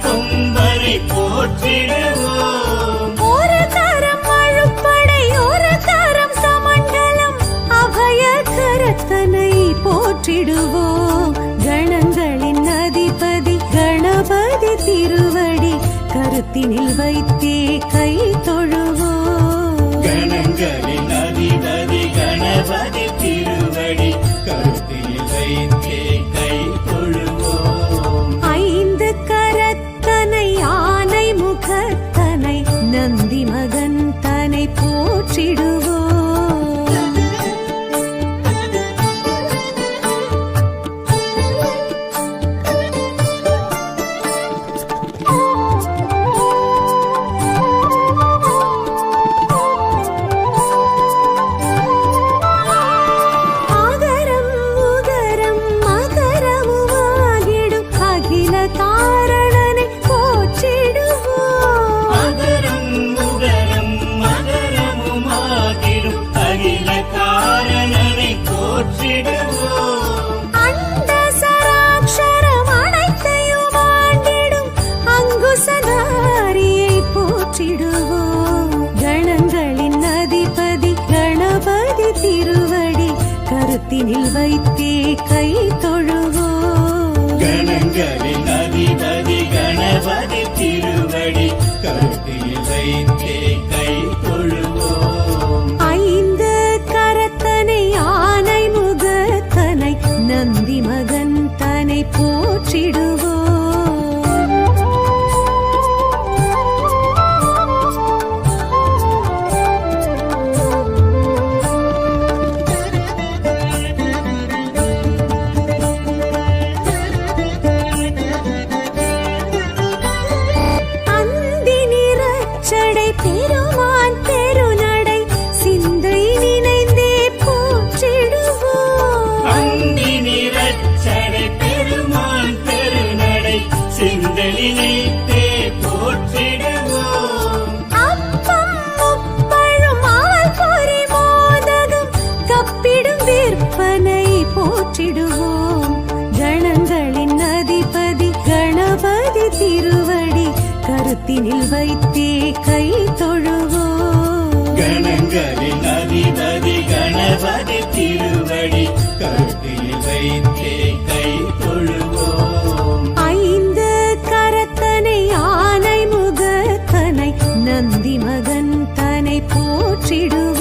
கொம்பனை போற்றிடுவோம். ஒரு கரம் அழுப்படை ஒரு கரம் சமண்டலம் அபய கரத்தனை போற்றிடுவோம். கணங்களின் அதிபதி கணபதி திருவடி கருத்தினில் வைத்தே கை தொழுவோம். கணங்களின் அதிபதி கணபதி திருவடி கருத்தினில் வைத்தே கை தொழுவோம். ஐந்து கரத்தனை ஆனை முகத்தனை நந்தி மகன் தனை போற்றிடுவோம். ஆகரம் உகரம் மகரமுமாகிடும் அகில காரணனை போற்றிடுவோம். அகரம் உகரம் மகரமுமாகிடும் அகில காரணனை போற்றிடுவோம். அண்ட சராட்சரம் அனைத்தையும் ஆண்டிடும் அங்குசதாரியை போற்றிடுவோம். கணங்களின் அதிபதி கணபதி திருவடி கருத்தினில் வைத்தே கை தொழுவோம். கணங்களின் அதிபதி கணபதி திருவடி கருத்தில் வைத்தே கை தொழுவோம். ஐந்து கரத்தனை ஆனை முகத்தனை நந்தி மகன் தனை போற்றிடுவோம். அந்தி நிறச்சடை பெருமான் பெருநடை சிந்தை நினைந்தே போற்றிடுவோம். அந்தி நிறச்சடை பெருமான் பெருநடை சிந்தலினைத்தே போற்றிடுவோம். அப்பம் முப்பழும் அவல் பொறி மோதகம் கப்பிடும் விற்பனை போற்றிடுவோம். கணங்களின் அதிபதி கணபதி திருவடி கருத்தினில் வைத்தே கை தொழுவோம். கணங்களின் அதிபதி கணபதி திருவடி கருத்தில் வைத்தே கை தொழுவோம். ஐந்து கரத்தனை ஆனை முகத்தனை நந்தி மகன் தனை போற்றிடுவோம்.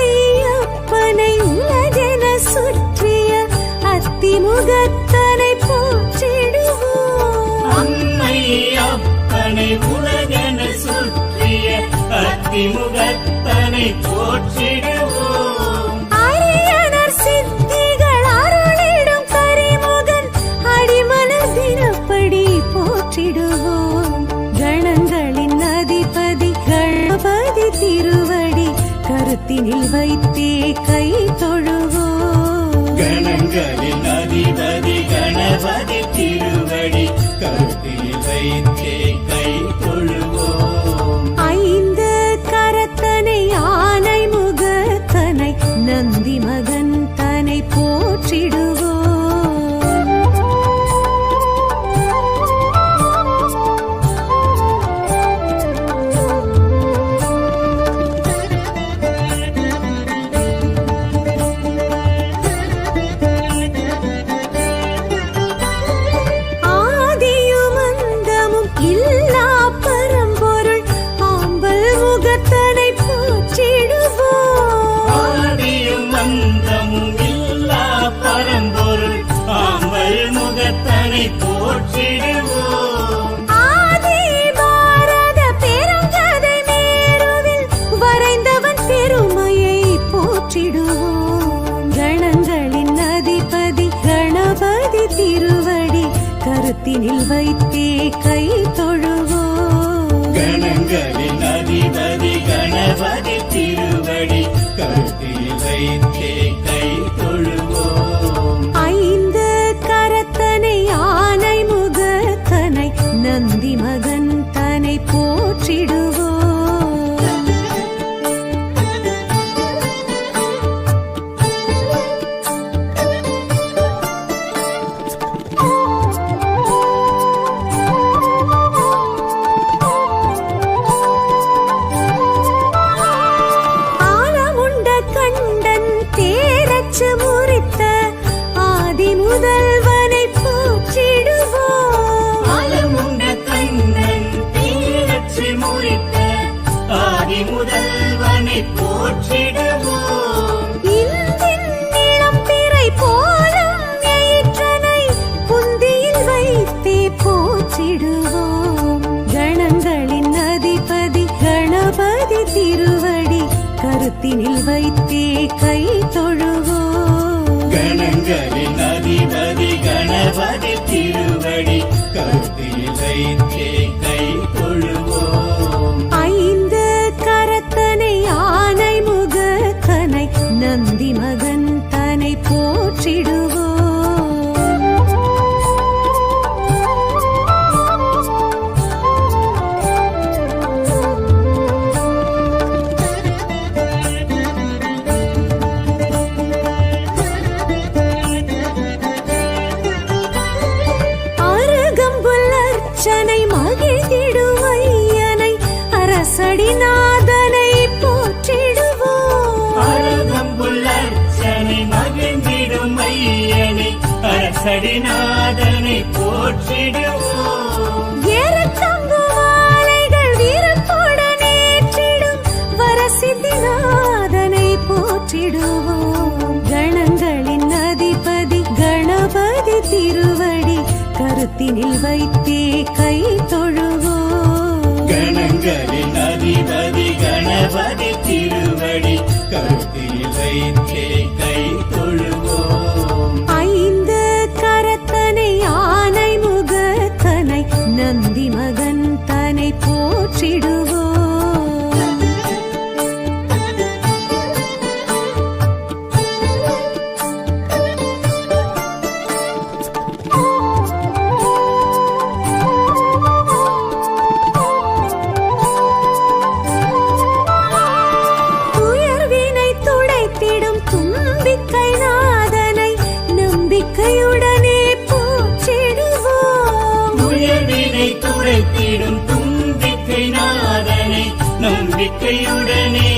அம்மையப்பனை உலகென சுற்றிய அத்திமுகத்தனை போற்றிடுவோம். அம்மை அப்பனை உலகென சுற்றிய அத்திமுகத்தனை போற்றிடுவோம். அரியனர் சித்திகள் அருளிடும் கரிமுகன் அடிமலர் தினப்படி போற்றிடுவோம். கணங்களின் அதிபதி கணபதி திருவடி கருத்தினில் வைத்தே கை தொழுவோம். கணங்களின் அதிபதி கணபதி திருவடி கருத்தில் வைத்தே கை தொழுவோம். ஐந்து கரத்தனை ஆனை முகத்தனை நந்தி மகன் தனை போற்றிடுவோம். ஆதியும் அந்தமும் இல்லா பரம்பொருள் ஆம்பல் முகத்தனை போற்றிடுவோம். ஆதியும் அந்தமும் இல்லா பரம்பொருள் ஆம்பல் முகத்தனை போற்றிடுவோம். ஆதி பாரத பெருங்கதை மேருவில் வரைந்தவன் பெருமையை போற்றிடுவோம். கணங்களின் அதிபதி கணபதி திருவடி கருத்தினில் வைத்தே கை தொழுவோம். கணங்களின் அதிபதி கணபதி திருவடி கருத்தில் வைத்தே கை தொழுவோம். ஐந்து கரத்தனை போற்றிடுவோம். ஆலமுண்ட கண்டன் தேரச்சு முறித்த ஆதி முதல்வனை போற்றிடுவோம். ஆலமுண்ட கண்ணன் தீரச்சு முறித்த ஆதி முதல்வனை போற்றிடுவோம். இந்தின் இளம் பிறை போலும் எயிற்றனை புந்தியில் வைத்தே போற்றிடுவோம். கணங்களின் அதிபதி கணபதி திருவடி கருத்தினில் வைத்தே கை தொழுவோம். கணங்களின் அதிபதி கணபதி திருவடி கருத்தில் வைத்தே கை தொழுவோம். ஐந்து கரத்தனை ஆனை முகத்தனை நந்தி மகன் தனை போற்றிடுவோம். அருகம்புல் அர்ச்சனை மகிழ்ந்திடும் ஐயனை அரசடிநாதனை போற்றிடுவோம். அழகம்புல் அர்ச்சனை மகிழ்ந்திடும் ஐயனை அரசடிநாதனை போற்றிடுவோம். ஏறத்தங்கு மாலைகள் வீரத்துடன் ஏற்றிடும் வரசித்திநாதனை போற்றிடுவோம். கணங்களின் அதிபதி கணபதி திருவடி கருத்தினில் வைத்தே கை தொழுவோம். கணங்களின் அதிபதி கணபதி திருவடி கருத்தில் வைத்தே கை தொழுவோம். ஐந்து கரத்தனை ஆனை முகத்தனை நந்தி மகன் தனை போற்றிடுவோம். துயர்வினை துடைத்திடும் தும்பிக்கை நாதனை நம்பிக்கையுடனே போற்றிடுவோம். உயர்வினை துடைத்திடும் தும்பிக்கை நாதனை நம்பிக்கையுடனே